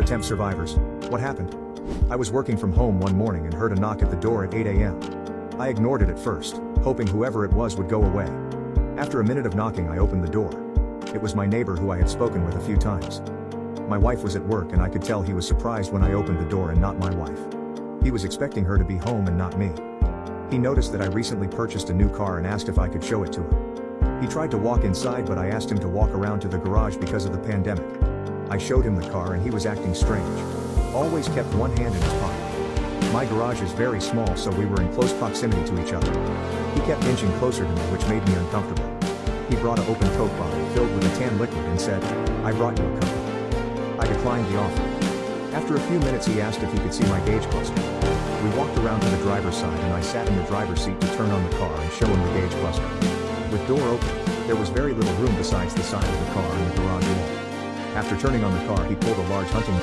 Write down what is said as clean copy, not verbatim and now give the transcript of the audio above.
Attempt survivors. What happened? I was working from home one morning and heard a knock at the door at 8 a.m. I ignored it at first, hoping whoever it was would go away. After a minute of knocking, I opened the door. It was my neighbor who I had spoken with a few times. My wife was at work and I could tell he was surprised when I opened the door and not my wife. He was expecting her to be home and not me. He noticed that I recently purchased a new car and asked if I could show it to him. He tried to walk inside, but I asked him to walk around to the garage because of the pandemic. I showed him the car and he was acting strange. Always kept one hand in his pocket. My garage is very small, so we were in close proximity to each other. He kept inching closer to me, which made me uncomfortable. He brought an open Coke bottle filled with a tan liquid and said, "I brought you a Coke." I declined the offer. After a few minutes he asked if he could see my gauge cluster. We walked around to the driver's side and I sat in the driver's seat to turn on the car and show him the gauge cluster. With door open, there was very little room besides the side of the car and the garage wall. After turning on the car, he pulled a large hunting